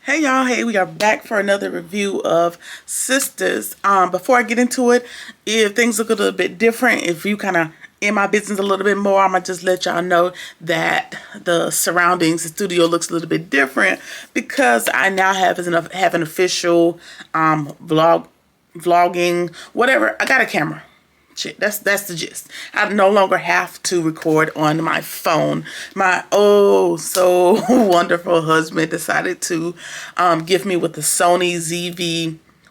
Hey y'all, hey, we are back for another review of SISTAS. Before I get into it, if things look a little bit different, if you kind of in my business a little bit more, I'm gonna just let y'all know that the surroundings, the studio looks a little bit different because I now have an official vlogging, whatever. I got a camera. Shit, that's the gist. I no longer have to record on my phone. My oh so wonderful husband decided to gift me with the Sony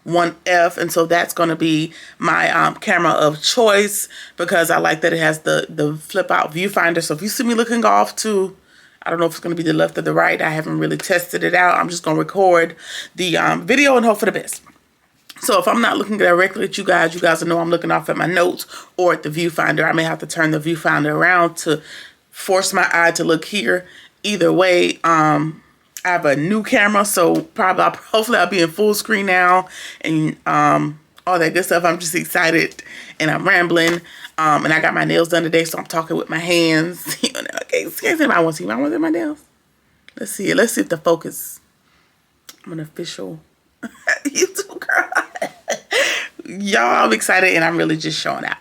ZV-1F, and so that's going to be my camera of choice because I like that it has the flip out viewfinder. So if you see me looking off to, I don't know if it's going to be the left or the right. I haven't really tested it out. I'm just going to record the video and hope for the best. So if I'm not looking directly at you guys will know I'm looking off at my notes or at the viewfinder. I may have to turn the viewfinder around to force my eye to look here. Either way, I have a new camera, so hopefully I'll be in full screen now and all that good stuff. I'm just excited and I'm rambling. And I got my nails done today, so I'm talking with my hands. Okay, in case anybody wants to see my nails. Let's see it. Let's see if the focus. I'm an official YouTube girl. Y'all, I'm excited and I'm really just showing out.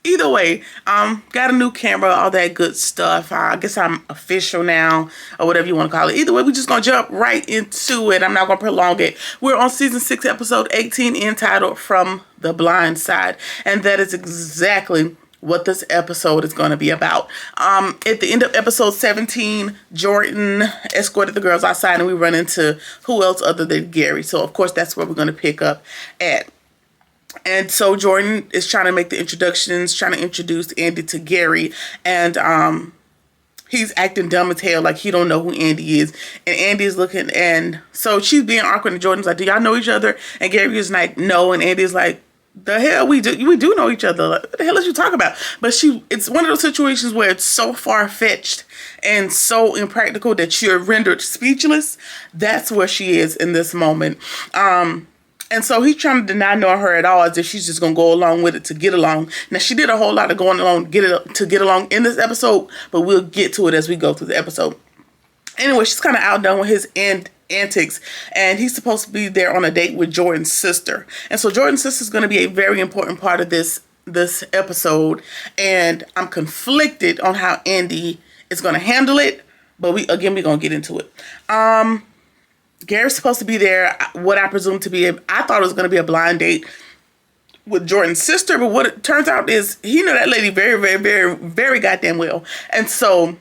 Either way, got a new camera, all that good stuff. I guess I'm official now, or whatever you want to call it. Either way, we're just gonna jump right into it. I'm not gonna prolong it. We're on season 6, episode 18, entitled From the Blind Side, and that is exactly what this episode is going to be about. At the end of episode 17, Jordan escorted the girls outside and we run into who else other than Gary. So of course that's where we're going to pick up at. And so Jordan is trying to make the introductions, trying to introduce Andy to Gary, and he's acting dumb as hell, like he don't know who Andy is. And Andy's looking, and so she's being awkward, and Jordan's like, do y'all know each other? And Gary is like, no. And Andy's like, the hell, we do know each other. Like, what the hell is you talking about? But it's one of those situations where it's so far-fetched and so impractical that you're rendered speechless. That's where she is in this moment. And so he's trying to deny knowing her at all, as if she's just going to go along with it to get along. Now, she did a whole lot of going along to get along in this episode, but we'll get to it as we go through the episode. Anyway, she's kind of outdone with his antics, and he's supposed to be there on a date with Jordan's sister. And so Jordan's sister is going to be a very important part of this episode, and I'm conflicted on how Andy is going to handle it, but we're going to get into it. Gary's supposed to be there, what I presume to be I thought it was going to be a blind date with Jordan's sister, but what it turns out is he knew that lady very, very, very, very goddamn well. And so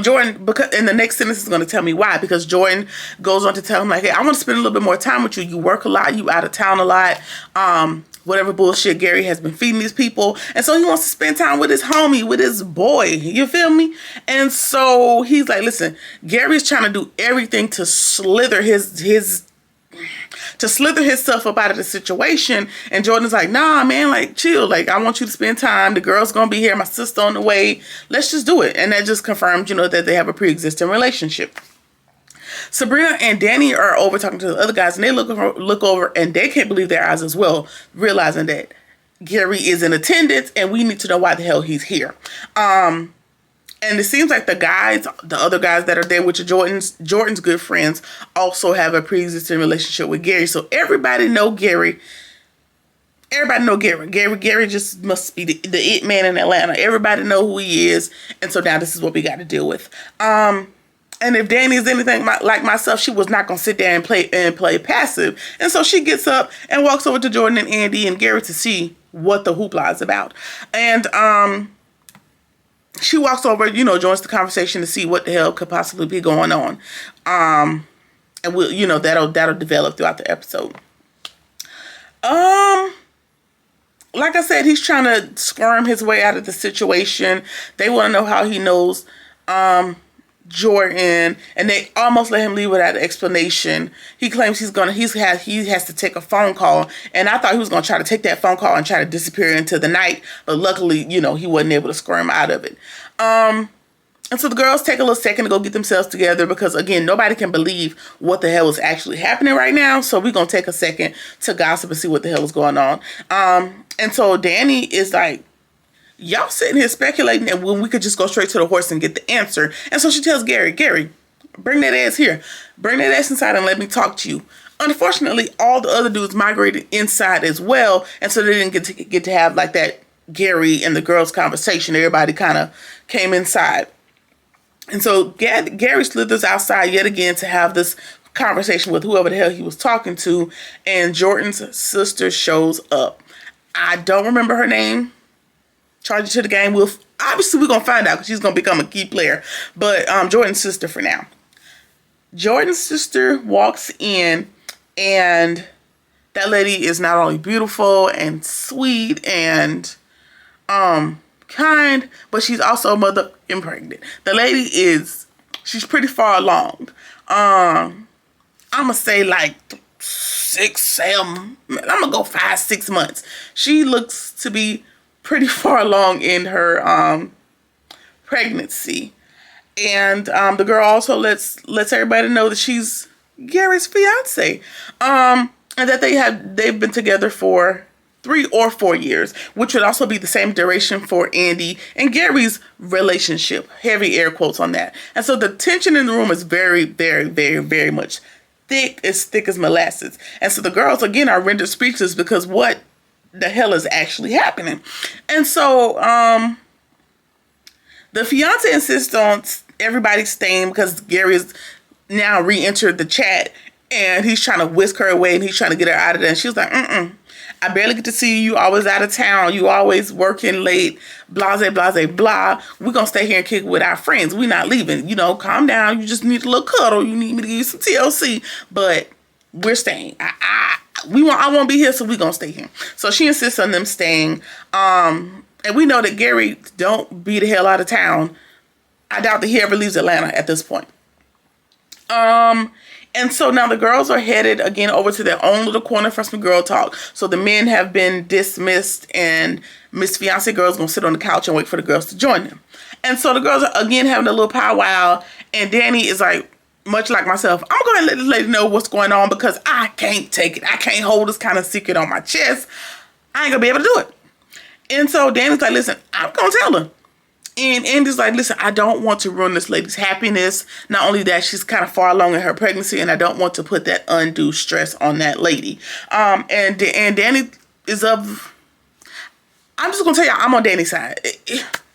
Jordan, because in the next sentence is going to tell me why, because Jordan goes on to tell him, like, hey, I want to spend a little bit more time with you. You work a lot, you out of town a lot, whatever bullshit Gary has been feeding these people. And so he wants to spend time with his homie, with his boy. You feel me? And so he's like, listen, Gary's trying to do everything to slither himself up out of the situation. And Jordan's like, nah, man, like, chill. Like, I want you to spend time. The girl's going to be here. My sister on the way. Let's just do it. And that just confirms, that they have a pre-existing relationship. Sabrina and Danny are over talking to the other guys, and they look over, and they can't believe their eyes as well, realizing that Gary is in attendance, and we need to know why the hell he's here. And it seems like the other guys that are there, which are Jordan's good friends, also have a pre-existing relationship with Gary. So everybody know Gary. Everybody know Gary. Gary just must be the it man in Atlanta. Everybody know who he is. And so now this is what we got to deal with. And if Danny is anything like myself, she was not going to sit there and play passive. And so she gets up and walks over to Jordan and Andy and Gary to see what the hoopla is about. And she walks over, joins the conversation to see what the hell could possibly be going on. And we'll, that'll develop throughout the episode. Like I said, he's trying to squirm his way out of the situation. They want to know how he knows Jordan, and they almost let him leave without an explanation. He claims he has to take a phone call, and I thought he was going to try to take that phone call and try to disappear into the night, but luckily, he wasn't able to squirm out of it. And so the girls take a little second to go get themselves together because, again, nobody can believe what the hell is actually happening right now. So we're going to take a second to gossip and see what the hell is going on. And so Danny is like, y'all sitting here speculating, and when we could just go straight to the horse and get the answer. And so she tells Gary, Bring that ass here. Bring that ass inside and let me talk to you. Unfortunately, all the other dudes migrated inside as well, and so they didn't get to have like that Gary and the girls conversation. Everybody kind of came inside. And so Gary slithers outside yet again to have this conversation with whoever the hell he was talking to, and Jordan's sister shows up. I don't remember her name. Charge it to the game. Obviously we're going to find out because she's going to become a key player. But Jordan's sister for now. Jordan's sister walks in, and that lady is not only beautiful and sweet and kind, but she's also mother pregnant. The lady she's pretty far along. I'm gonna say like 6, 7. I'm gonna go 5, 6 months. She looks to be pretty far along in her pregnancy, and the girl also lets everybody know that she's Gary's fiance, and that they've been together for 3 or 4 years, which would also be the same duration for Andy and Gary's relationship. Heavy air quotes on that. And so the tension in the room is very, very, very, very much thick as molasses. And so the girls, again, are rendered speechless because what the hell is actually happening? And so the fiance insists on everybody staying because Gary has now re-entered the chat, and he's trying to whisk her away, and he's trying to get her out of there. And she was like, I barely get to see you. You always out of town. You always working late. Blase, blase, blah. We're going to stay here and kick it with our friends. We're not leaving. You know, calm down. You just need a little cuddle. You need me to give you some TLC. But we're staying. I won't be here, so we're going to stay here. So she insists on them staying. And we know that Gary don't be the hell out of town. I doubt that he ever leaves Atlanta at this point. And so now the girls are headed again over to their own little corner for some girl talk. So the men have been dismissed, and Miss Fiance girl's gonna sit on the couch and wait for the girls to join them. And so the girls are again having a little powwow, and Danny is like, much like myself, I'm going to let this lady know what's going on because I can't take it. I can't hold this kind of secret on my chest. I ain't gonna be able to do it. And so Danny's like, listen, I'm gonna tell her. And Andy's like, listen, I don't want to ruin this lady's happiness. Not only that, she's kind of far along in her pregnancy, and I don't want to put that undue stress on that lady. And Danny is of, I'm just going to tell y'all, I'm on Danny's side.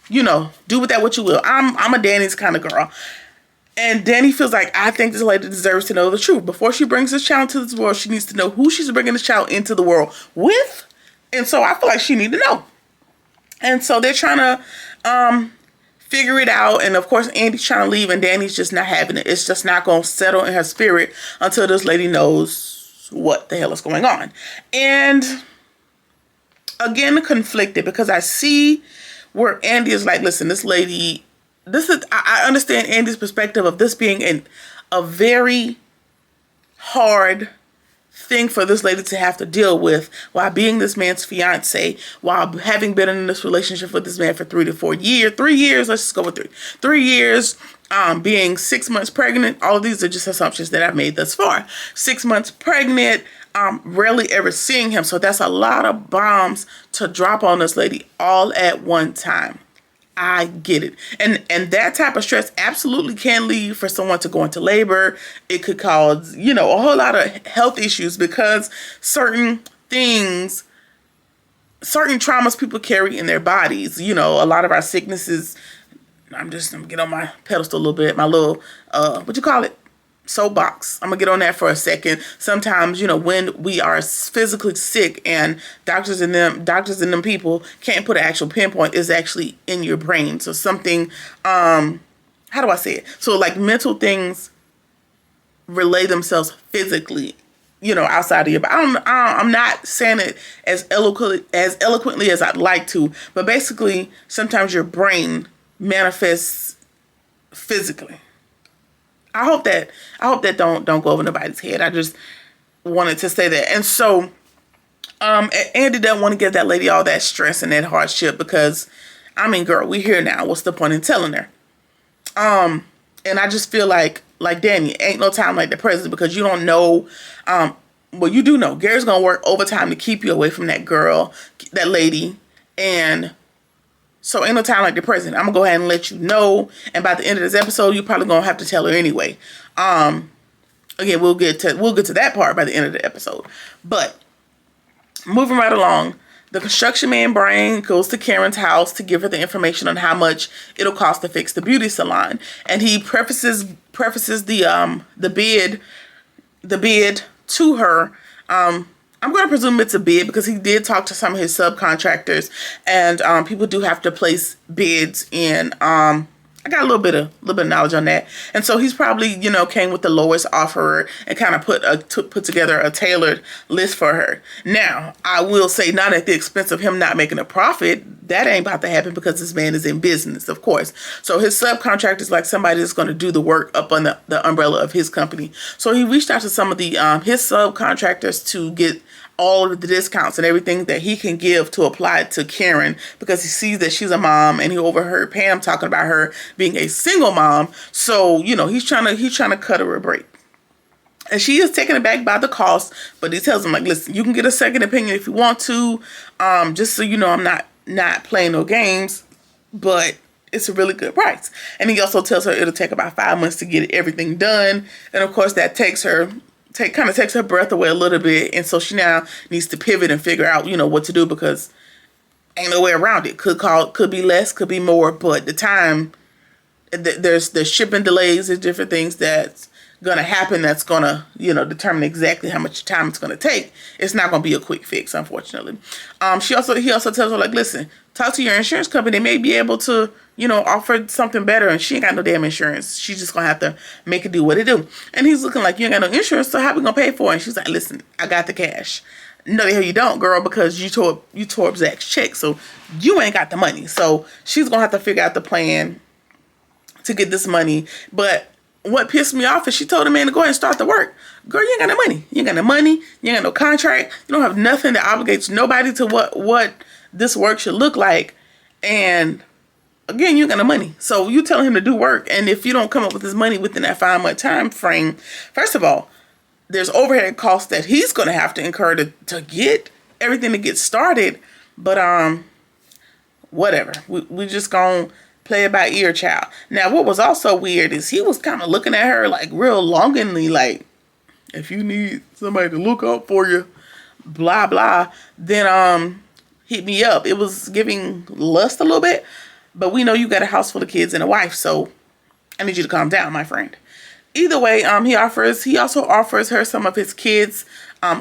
You know, do with that what you will. I'm a Danny's kind of girl. And Danny feels like, I think this lady deserves to know the truth. Before she brings this child into this world, she needs to know who she's bringing this child into the world with. And so I feel like she needs to know. And so they're trying to figure it out. And of course, Andy's trying to leave, and Danny's just not having it. It's just not going to settle in her spirit until this lady knows what the hell is going on. And again, conflicted, because I see where Andy is like, listen, this lady, I understand Andy's perspective of this being a very hard thing for this lady to have to deal with while being this man's fiance, while having been in this relationship with this man for 3 to 4 years, 3 years, let's just go with 3 years, being 6 months pregnant. All of these are just assumptions that I've made thus far. 6 months pregnant, rarely ever seeing him. So that's a lot of bombs to drop on this lady all at one time. I get it. And that type of stress absolutely can lead for someone to go into labor. It could cause, a whole lot of health issues because certain traumas people carry in their bodies. A lot of our sicknesses, I'm gonna get on my pedestal a little bit, my little, soapbox. I'm gonna get on that for a second. Sometimes, when we are physically sick and doctors and them people can't put an actual pinpoint, is actually in your brain. So something, how do I say it? So like mental things relay themselves physically, outside of your body. I'm not saying it as eloquently as I'd like to, but basically sometimes your brain manifests physically. I hope that don't go over nobody's head. I just wanted to say that. And so Andy doesn't want to give that lady all that stress and that hardship because, girl, we here now. What's the point in telling her? And I just feel like Danny, ain't no time like the present, because you don't know. Well, you do know Gary's gonna work overtime to keep you away from that girl, that lady, and So ain't no time like the present. I'm gonna go ahead and let you know. And by the end of this episode, you're probably gonna have to tell her anyway. Again, we'll get to that part by the end of the episode. But moving right along, the construction man Brian goes to Karen's house to give her the information on how much it'll cost to fix the beauty salon, and he prefaces the bid to her. I'm going to presume it's a bid because he did talk to some of his subcontractors, and people do have to place bids in. I got a little bit of knowledge on that, and so he's probably came with the lowest offerer and kind of put together a tailored list for her. Now, I will say, not at the expense of him not making a profit. That ain't about to happen because this man is in business, of course. So his subcontract is like somebody that's going to do the work up on the umbrella of his company. So he reached out to some of the his subcontractors to get all of the discounts and everything that he can give to apply to Karen, because he sees that she's a mom, and he overheard Pam talking about her being a single mom. So, he's trying to cut her a break. And she is taken aback by the cost, but he tells him, like, listen, you can get a second opinion if you want to, just so you know I'm not playing no games, but it's a really good price. And he also tells her it'll take about 5 months to get everything done. And of course that takes her breath away a little bit, and so she now needs to pivot and figure out, what to do, because ain't no way around it. Could be less, could be more, but the time, there's the shipping delays, there's different things that's gonna happen that's gonna, determine exactly how much time it's gonna take. It's not gonna be a quick fix, unfortunately. He also tells her, like, listen, talk to your insurance company. They may be able to, offer something better, and she ain't got no damn insurance. She's just gonna have to make it do what it do. And he's looking like, you ain't got no insurance, so how we gonna pay for it? And she's like, listen, I got the cash. No, the hell you don't, girl, because you tore up Zach's check, so you ain't got the money. So she's gonna have to figure out the plan to get this money. But what pissed me off is she told the man to go ahead and start the work. Girl, you ain't got no money. You ain't got no money. You ain't got no contract. You don't have nothing that obligates nobody to what this work should look like. And again, you ain't got no money. So you telling him to do work. And if you don't come up with this money within that 5-month time frame, first of all, there's overhead costs that he's going to have to incur to get everything to get started. But whatever. We just going to play it by ear, child. Now, what was also weird is he was kind of looking at her like real longingly, like, if you need somebody to look up for you, blah, blah, then hit me up. It was giving lust a little bit, but we know you got a house full of kids and a wife, so I need you to calm down, my friend. Either way, he also offers her some of his kids'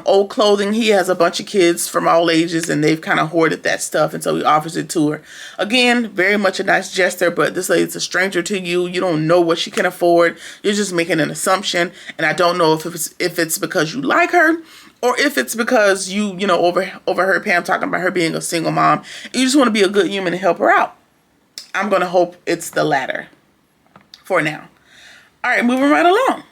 old clothing. He has a bunch of kids from all ages, and they've kind of hoarded that stuff, and so he offers it to her. Again, very much a nice gesture, but this lady's a stranger to you. You don't know what she can afford. You're just making an assumption, and I don't know if it's because you like her, or if it's because you overheard Pam talking about her being a single mom, and you just want to be a good human and help her out. I'm going to hope it's the latter for now. All right, moving right along.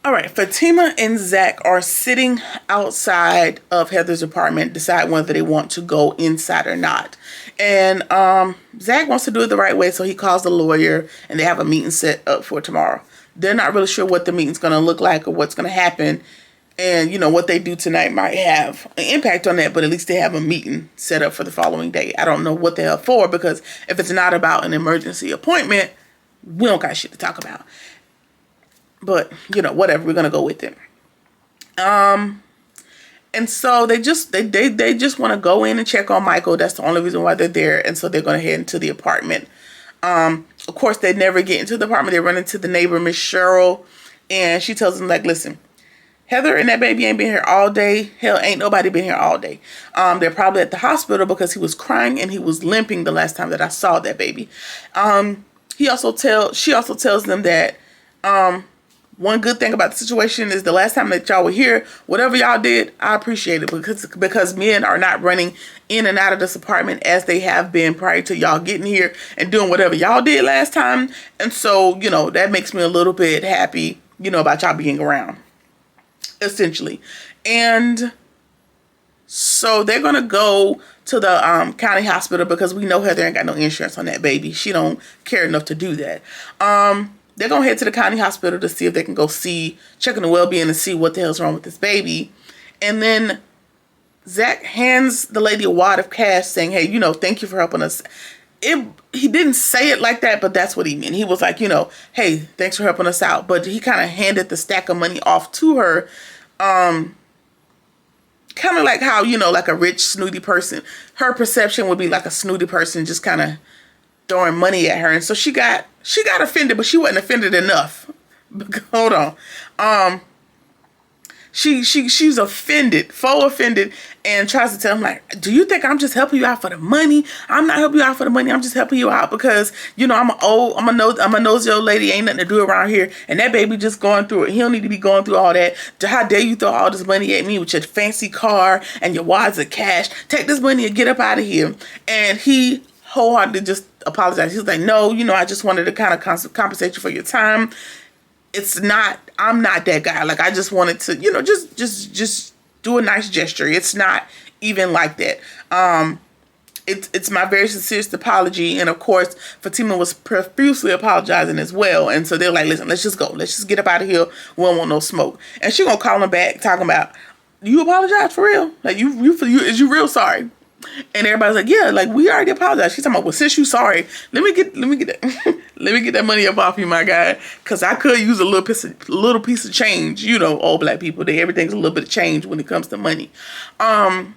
All right, Fatima and Zach are sitting outside of Heather's apartment, decide whether they want to go inside or not. And Zach wants to do it the right way, so he calls the lawyer, and they have a meeting set up for tomorrow. They're not really sure what the meeting's going to look like or what's going to happen. And, what they do tonight might have an impact on that, but at least they have a meeting set up for the following day. I don't know what the hell for, because if it's not about an emergency appointment, we don't got shit to talk about. But, whatever, we're going to go with it. And so they just want to go in and check on Michael. That's the only reason why they're there. And so they're going to head into the apartment. Of course, they never get into the apartment. They run into the neighbor, Miss Cheryl. And she tells them, like, listen, Heather and that baby ain't been here all day. Hell, ain't nobody been here all day. They're probably at the hospital because he was crying and he was limping the last time that I saw that baby. She also tells them that one good thing about the situation is the last time that y'all were here, whatever y'all did, I appreciate it, because men are not running in and out of this apartment as they have been prior to y'all getting here and doing whatever y'all did last time. And so, that makes me a little bit happy, about y'all being around, essentially. And so they're going to go to the county hospital because we know Heather ain't got no insurance on that baby. She don't care enough to do that. They're going to head to the county hospital to see if they can go check on the well-being and see what the hell's wrong with this baby. And then Zach hands the lady a wad of cash saying, hey, you know, thank you for helping us. He didn't say it like that, but that's what he meant. He was like, you know, hey, thanks for helping us out. But he kind of handed the stack of money off to her. Kind of like how, you know, like a rich, snooty person, her perception would be like a snooty person just kind of throwing money at her. And so she got offended, but she wasn't offended enough. Hold on. She's offended, faux offended, and tries to tell him, like, do you think I'm just helping you out for the money? I'm not helping you out for the money. I'm just helping you out because, you know, I'm a nosy old lady. Ain't nothing to do around here. And that baby just going through it. He don't need to be going through all that. How dare you throw all this money at me with your fancy car and your wads of cash? Take this money and get up out of here. And he wholeheartedly just apologized. He was like, no, you know, I just wanted to kind of compensate you for your time. I'm not that guy. Like, I just wanted to, you know, just do a nice gesture. It's not even like that. It's my very sincerest apology. And of course, Fatima was profusely apologizing as well. And so they're like, listen, let's just go. Let's just get up out of here. We don't want no smoke. And she gonna call him back talking about, you apologize for real? Like, is you real sorry? And everybody's like, yeah, like, we already apologized. She's talking about, well, since you sorry, let me get that let me get that money up off you, my guy, because I could use a little piece of change. You know, old black people, everything's a little bit of change when it comes to money. And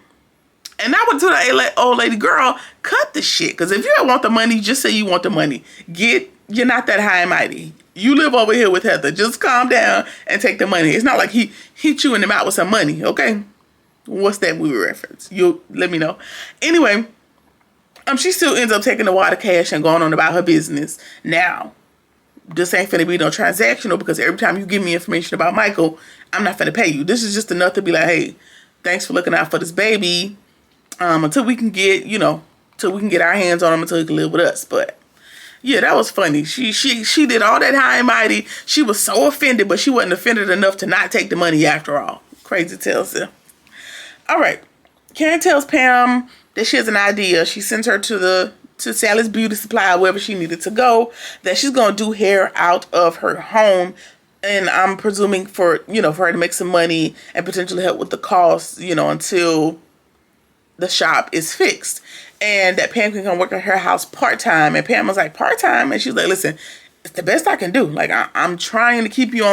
I went to the old lady, girl, cut the shit, because if you don't want the money, just say you want the money. You're not that high and mighty. You live over here with Heather. Just calm down and take the money. It's not like he hit you in the mouth with some money, okay? What's that movie reference? You'll let me know. Anyway, she still ends up taking the wad of cash and going on about her business. Now, this ain't finna be no transactional, because every time you give me information about Michael, I'm not finna pay you. This is just enough to be like, hey, thanks for looking out for this baby. Until we can get, you know, our hands on him, until he can live with us. But yeah, that was funny. She did all that high and mighty. She was so offended, but she wasn't offended enough to not take the money after all. Crazy tales there. All right. Karen tells Pam that she has an idea. She sends her to Sally's Beauty Supply, wherever she needed to go, that she's going to do hair out of her home. And I'm presuming for her to make some money and potentially help with the costs, you know, until the shop is fixed. And that Pam can come work at her house part-time. And Pam was like, part-time? And she was like, listen, it's the best I can do. Like, I'm trying to keep you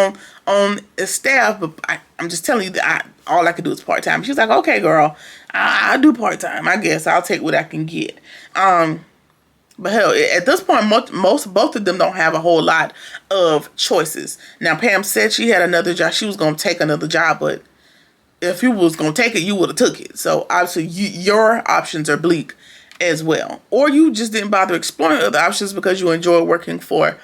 on staff, but I'm just telling you that all I can do is part-time. She was like, okay, girl, I'll do part-time. I guess I'll take what I can get. But hell, at this point, both of them don't have a whole lot of choices. Now, Pam said she had another job. She was going to take another job, but if you was going to take it, you would have took it. So obviously your options are bleak as well. Or you just didn't bother exploring other options because you enjoy working for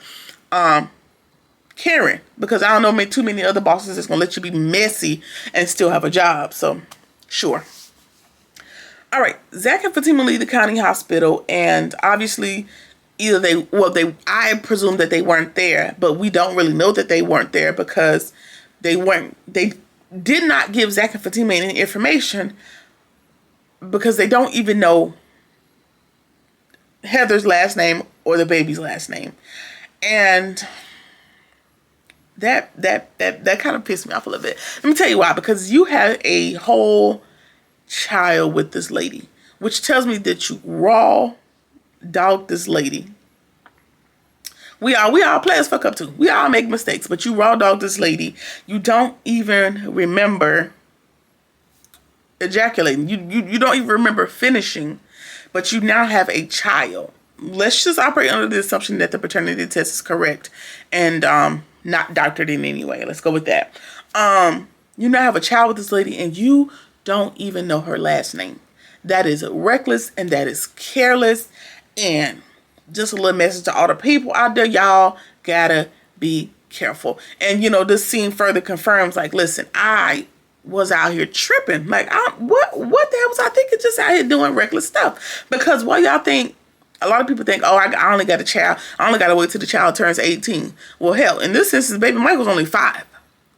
Karen. Because I don't know too many other bosses that's going to let you be messy and still have a job. So, sure. All right. Zach and Fatima leave the county hospital, and obviously I presume that they weren't there, but we don't really know that they weren't there because they did not give Zach and Fatima any information, because they don't even know Heather's last name or the baby's last name. And that kind of pissed me off a little bit. Let me tell you why. Because you have a whole child with this lady, which tells me that you raw dogged this lady. We all players fuck up too. We all make mistakes, but you raw dog this lady. You don't even remember ejaculating. You don't even remember finishing, but you now have a child. Let's just operate under the assumption that the paternity test is correct and not doctored in any way. Let's go with that. You now have a child with this lady, and you don't even know her last name. That is reckless, and that is careless, and just a little message to all the people out there. Y'all gotta be careful. And, this scene further confirms, like, listen, I was out here tripping. Like, what the hell was I thinking? Just out here doing reckless stuff. Because while y'all think, a lot of people think, oh, I only got a child. I only got to wait till the child turns 18. Well, hell, in this instance, baby Michael's only 5.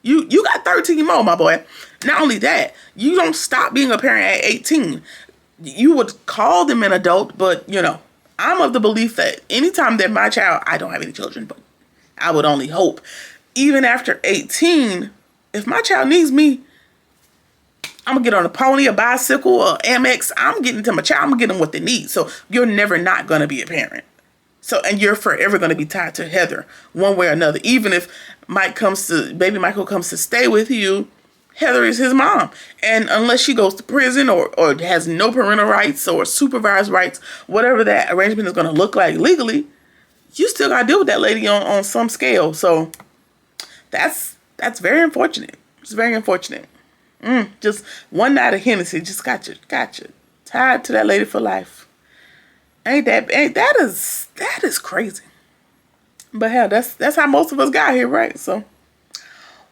You got 13 more, my boy. Not only that, you don't stop being a parent at 18. You would call them an adult, but, I'm of the belief that anytime that my child, I don't have any children, but I would only hope, even after 18, if my child needs me, I'm gonna get on a pony, a bicycle, or Amex. I'm getting to my child. I'm gonna get them what they need. So you're never not gonna be a parent. So, and you're forever gonna be tied to Heather one way or another. Even if baby Michael comes to stay with you, Heather is his mom. And unless she goes to prison or has no parental rights or supervised rights, whatever that arrangement is gonna look like legally, you still gotta deal with that lady on some scale. So that's very unfortunate. It's very unfortunate. Just one night of Hennessy just got you tied to that lady for life. That is crazy. But hell, that's how most of us got here, right? So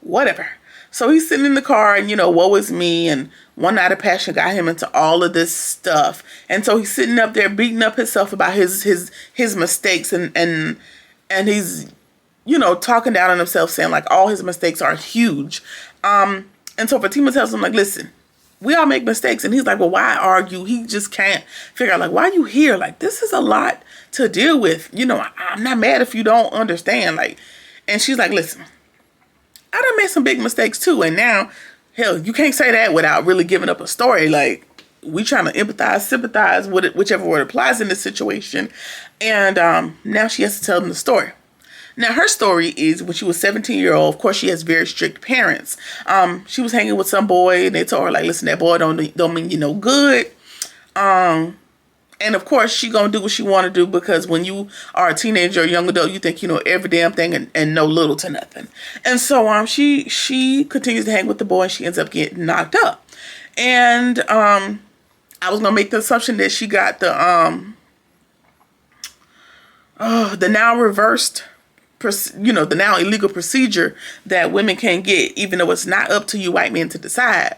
whatever. So he's sitting in the car and, woe is me. And one night of passion got him into all of this stuff. And so he's sitting up there beating up himself about his mistakes and he's, talking down on himself, saying like all his mistakes are huge. And so Fatima tells him, like, listen, we all make mistakes. And he's like, well, why argue? He just can't figure out, like, why are you here? Like, this is a lot to deal with. I'm not mad if you don't understand. Like, and she's like, listen, I done made some big mistakes too. And now, hell, you can't say that without really giving up a story. Like, we trying to empathize, sympathize with it, whichever word applies in this situation. And now she has to tell them the story. Now, her story is when she was 17-year-old, of course, she has very strict parents. She was hanging with some boy, and they told her, like, listen, that boy don't mean you no good. And, of course, she going to do what she want to do because when you are a teenager or young adult, you think you know every damn thing and know little to nothing. And so she continues to hang with the boy, and she ends up getting knocked up. And I was going to make the assumption that she got the now reversed, the now illegal procedure that women can get, even though it's not up to you white men to decide.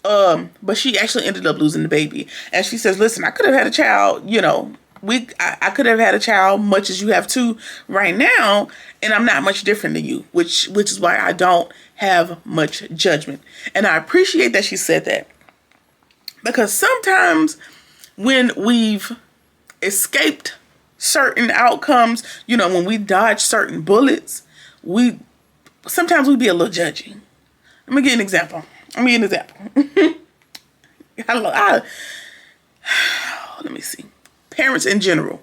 But she actually ended up losing the baby. And she says, listen, I could have had a child, I could have had a child much as you have two right now, and I'm not much different than you, which is why I don't have much judgment. And I appreciate that she said that. Because sometimes when we've escaped certain outcomes, when we dodge certain bullets, sometimes we be a little judgy. Let me give an example. Let me see. Parents in general,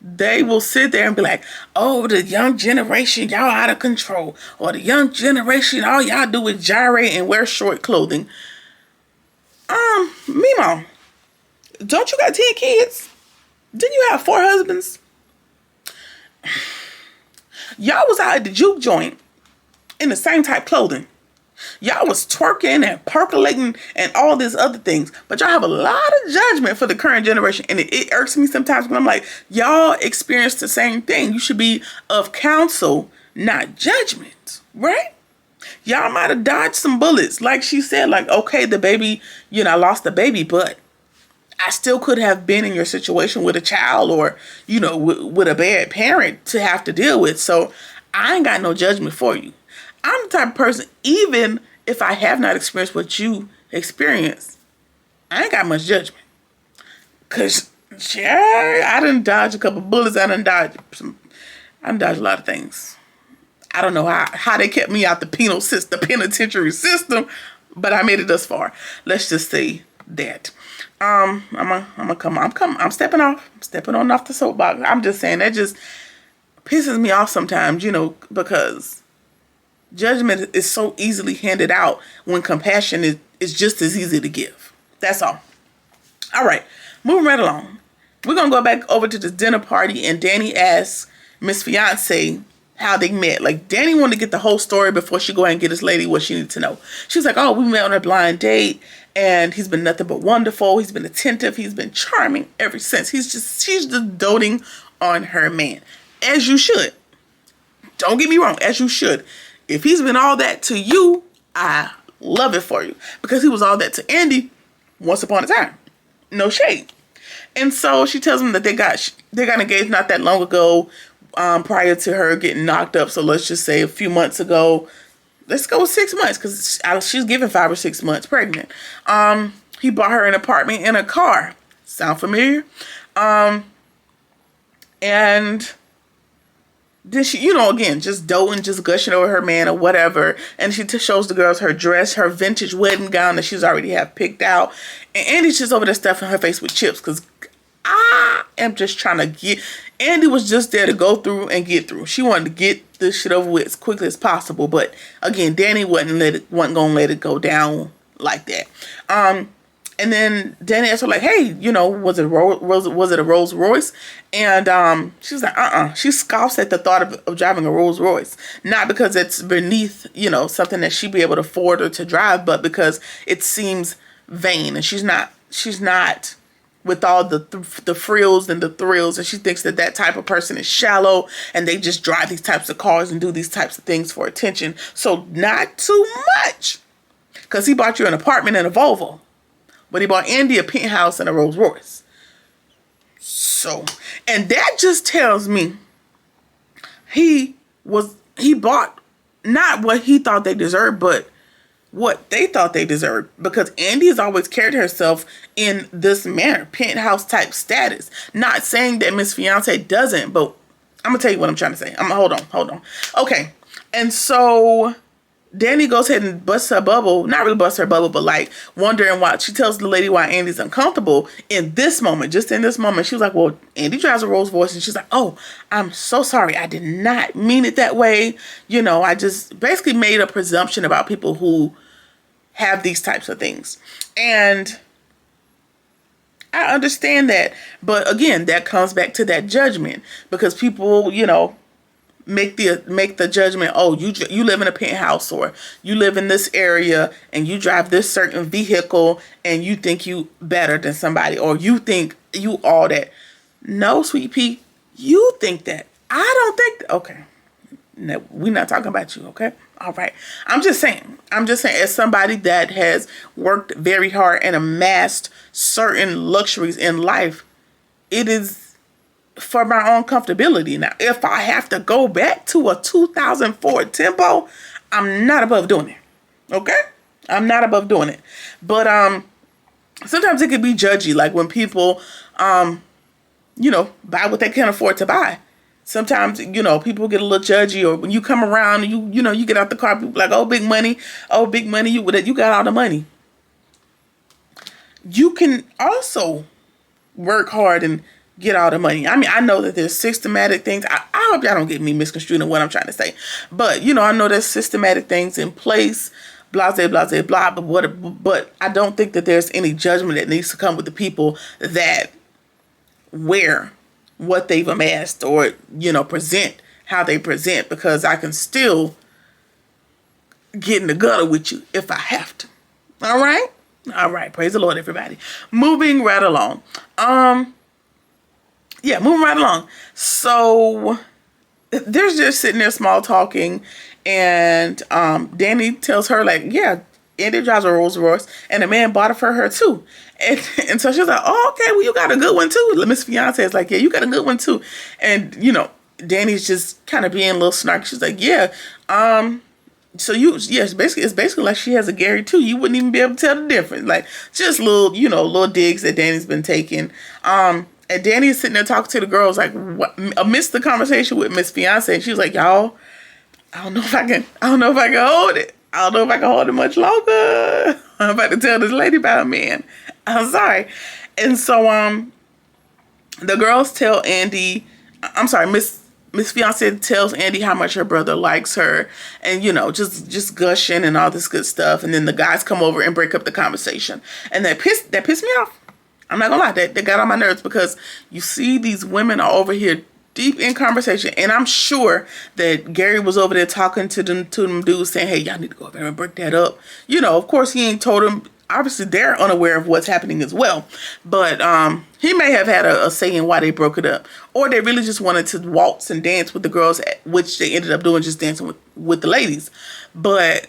they will sit there and be like, oh, the young generation, y'all out of control. Or the young generation, all y'all do is gyrate and wear short clothing. Mimo, don't you got 10 kids? Didn't you have 4 husbands? Y'all was out at the juke joint in the same type clothing. Y'all was twerking and percolating and all these other things. But y'all have a lot of judgment for the current generation. And it irks me sometimes when I'm like, y'all experience the same thing. You should be of counsel, not judgment. Right? Y'all might have dodged some bullets. Like she said, like, okay, the baby, I lost the baby, but I still could have been in your situation with a child or, with a bad parent to have to deal with. So I ain't got no judgment for you. I'm the type of person, even if I have not experienced what you experienced, I ain't got much judgment. Because, I done dodged a couple bullets. I done dodged a lot of things. I don't know how they kept me out the penitentiary system, but I made it thus far. Let's just say that. I'm stepping off. I'm stepping on off the soapbox. I'm just saying that just pisses me off sometimes, because judgment is so easily handed out when compassion is just as easy to give. That's all. All right, moving right along. We're going to go back over to this dinner party, and Danny asks Miss Fiance how they met. Like, Danny wanted to get the whole story before she go ahead and get this lady what she needed to know. She's like, oh, we met on a blind date, and he's been nothing but wonderful. He's been attentive. He's been charming ever since. She's just doting on her man. As you should. Don't get me wrong, as you should. If he's been all that to you, I love it for you. Because he was all that to Andy once upon a time. No shade. And so she tells him that they got engaged not that long ago, prior to her getting knocked up. So let's just say a few months ago. Let's go with 6 months because she's given 5 or 6 months pregnant. He bought her an apartment and a car. Sound familiar? And then she, you know, again, just doting, just gushing over her man or whatever. And she shows the girls her dress, her vintage wedding gown that she's already have picked out. And Andy's just over there stuffing her face with chips because I am just trying to get... Andy was just there to go through and get through. She wanted to get this shit over with as quickly as possible. But again, Danny wasn't going to let it go down like that. And then Danny asked her, like, hey, you know, was it a Rolls Royce? And she was like, She scoffs at the thought of driving a Rolls Royce. Not because it's beneath, you know, something that she'd be able to afford or to drive, but because it seems vain. And she's not with all the frills and the thrills. And she thinks that type of person is shallow and they just drive these types of cars and do these types of things for attention. So not too much. Because he bought you an apartment and a Volvo. But he bought Andy a penthouse and a Rolls Royce. So, and that just tells me he bought not what he thought they deserved, but what they thought they deserved. Because Andy has always carried herself in this manner, penthouse type status. Not saying that Miss Fiance doesn't, but I'm going to tell you what I'm trying to say. Hold on. Okay. And so Danny goes ahead and busts her bubble. Not really busts her bubble, but like wondering why. She tells the lady why Andy's uncomfortable in this moment. Just in this moment, she was like, well, Andy drives a Rolls Royce. And she's like, oh, I'm so sorry. I did not mean it that way. You know, I just basically made a presumption about people who have these types of things. And I understand that. But again, that comes back to that judgment. Because people, you know, make the judgment, oh, you live in a penthouse or you live in this area and you drive this certain vehicle and you think you better than somebody or you think you all that. No, sweet pea, you think that. I don't think that. Okay. No, we're not talking about you, okay? All right. I'm just saying, as somebody that has worked very hard and amassed certain luxuries in life, it is for my own comfortability. Now, if I have to go back to a 2004 Tempo, I'm not above doing it. Okay? I'm not above doing it. But sometimes it can be judgy, like when people, you know, buy what they can afford to buy. Sometimes, you know, people get a little judgy, or when you come around, you know, you get out the car, people like, oh, big money, you got all the money. You can also work hard and get all the money. I mean, I know that there's systematic things. I hope y'all don't get me misconstrued in what I'm trying to say. But, you know, I know there's systematic things in place, blah, but I don't think that there's any judgment that needs to come with the people that wear what they've amassed or, you know, present how they present, because I can still get in the gutter with you if I have to. All right? All right. Praise the Lord, everybody. Moving right along. Yeah, moving right along. So they're just sitting there small talking, and Danny tells her, like, yeah, Andy drives a Rolls Royce, and the man bought it for her too. And so she's like, oh, okay, well, you got a good one too. Miss Fiance is like, yeah, you got a good one too. And, you know, Danny's just kind of being a little snarky. She's like, yeah, so it's basically like she has a Gary too. You wouldn't even be able to tell the difference. Like, just little digs that Danny's been taking. And Danny is sitting there talking to the girls, like, amidst the conversation with Miss Fiance, and she was like, y'all, I don't know if I can hold it. I don't know if I can hold it much longer. I'm about to tell this lady about a man. I'm sorry. And so, the girls tell Andy, Miss Fiance tells Andy how much her brother likes her, and, you know, just gushing and all this good stuff. And then the guys come over and break up the conversation, and that pissed me off. I'm not gonna lie, that got on my nerves, because you see these women are over here deep in conversation, and I'm sure that Gary was over there talking to them dudes saying, hey, y'all need to go over there and break that up. You know, of course he ain't told them. Obviously they're unaware of what's happening as well, but he may have had a say in why they broke it up, or they really just wanted to waltz and dance with the girls, which they ended up doing, just dancing with the ladies. But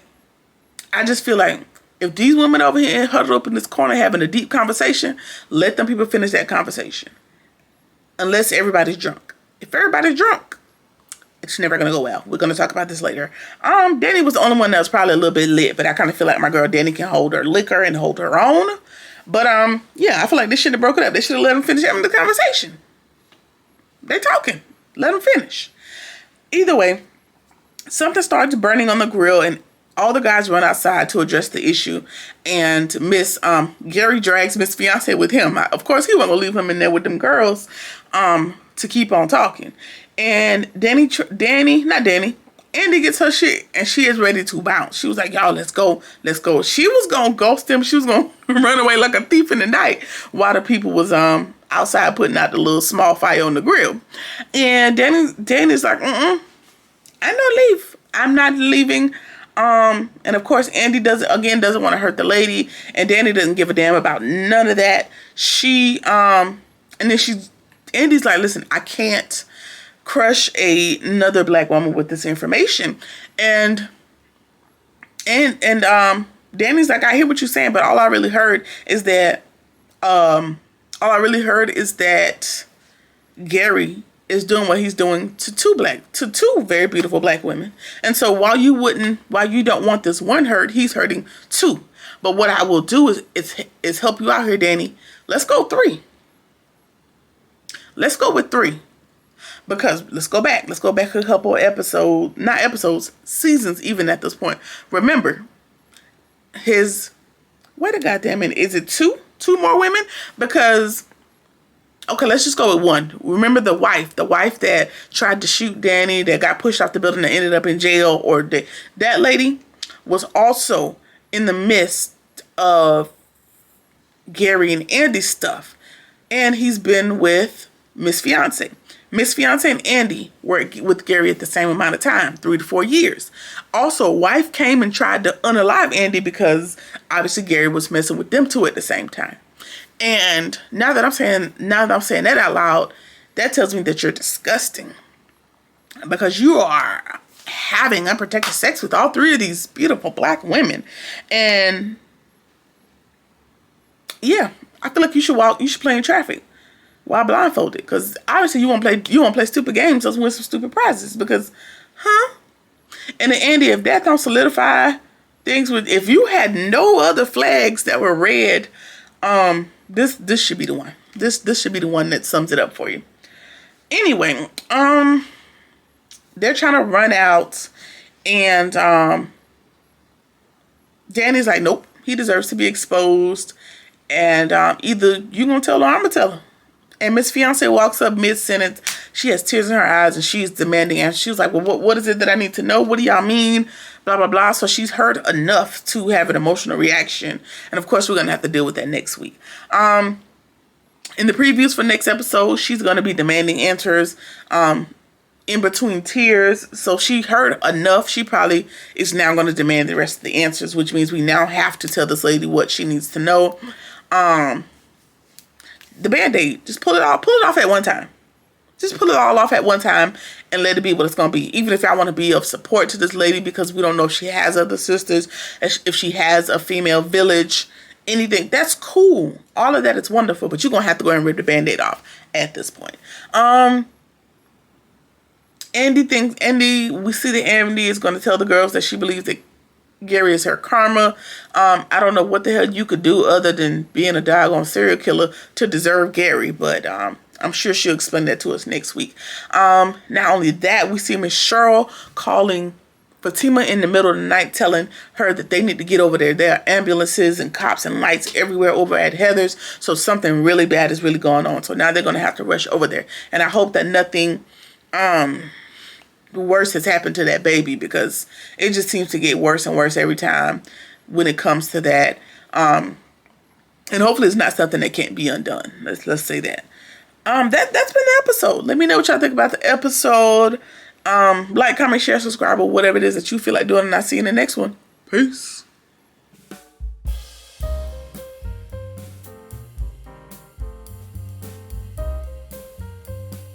I just feel like, if these women over here huddled up in this corner having a deep conversation, let them people finish that conversation. Unless everybody's drunk. If everybody's drunk, it's never going to go well. We're going to talk about this later. Danny was the only one that was probably a little bit lit, but I kind of feel like my girl Danny can hold her liquor and hold her own. But, yeah, I feel like they should have broken up. They should have let them finish having the conversation. They talking. Let them finish. Either way, something starts burning on the grill, and all the guys run outside to address the issue. And Gary drags Miss Fiance with him. Of course, he wasn't gonna leave him in there with them girls to keep on talking. And Andy gets her shit, and she is ready to bounce. She was like, y'all, let's go. She was gonna ghost him. She was gonna run away like a thief in the night while the people was outside putting out the little small fire on the grill. And Danny's like, I'm not leaving. And of course, Andy doesn't want to hurt the lady, and Danny doesn't give a damn about none of that. Andy's like, listen, I can't crush another black woman with this information. And Danny's like, I hear what you're saying, but all I really heard is that Gary is doing what he's doing to two very beautiful black women. And so while you don't want this one hurt, he's hurting two. But what I will do is help you out here, Danny. Let's go 3. Let's go with 3. Because let's go back a couple seasons even at this point. Remember, wait a goddamn minute, is it 2 more women? Because, okay, let's just go with 1. Remember the wife that tried to shoot Danny, that got pushed off the building and ended up in jail, that lady was also in the midst of Gary and Andy's stuff. And he's been with Miss Fiance. Miss Fiance and Andy were with Gary at the same amount of time, 3 to 4 years. Also, wife came and tried to unalive Andy because obviously Gary was messing with them two at the same time. And now that I'm saying that out loud, that tells me that you're disgusting, because you are having unprotected sex with all 3 of these beautiful black women. And yeah, I feel like you should play in traffic while blindfolded, because obviously you won't play stupid games, just win some stupid prizes. Because, and then Andy, if that don't solidify things if you had no other flags that were red, this should be the one. This should be the one that sums it up for you. Anyway, they're trying to run out, and Danny's like, nope, he deserves to be exposed, and either you gonna tell her or I'm gonna tell her. And Miss Fiance walks up mid-sentence. She has tears in her eyes, and she's demanding answers. She was like, well, what is it that I need to know? What do y'all mean? Blah, blah, blah. So she's heard enough to have an emotional reaction. And, of course, we're going to have to deal with that next week. In the previews for next episode, she's going to be demanding answers in between tears. So she heard enough. She probably is now going to demand the rest of the answers, which means we now have to tell this lady what she needs to know. The Band-Aid, just pull it off at one time. Just pull it all off at one time and let it be what it's going to be. Even if y'all want to be of support to this lady, because we don't know if she has other sisters, if she has a female village, anything, that's cool. All of that is wonderful, but you're going to have to go and rip the Band-Aid off at this point. We see that Andy is going to tell the girls that she believes that Gary is her karma. I don't know what the hell you could do other than being a doggone serial killer to deserve Gary, but I'm sure she'll explain that to us next week. Not only that, we see Miss Cheryl calling Fatima in the middle of the night, telling her that they need to get over there. There are ambulances and cops and lights everywhere over at Heather's, so something really bad is really going on. So now they're going to have to rush over there. And I hope that nothing worse has happened to that baby, because it just seems to get worse and worse every time when it comes to that. And hopefully it's not something that can't be undone. Let's say that. That's been the episode. Let me know what y'all think about the episode. Like, comment, share, subscribe, or whatever it is that you feel like doing, and I'll see you in the next one. Peace.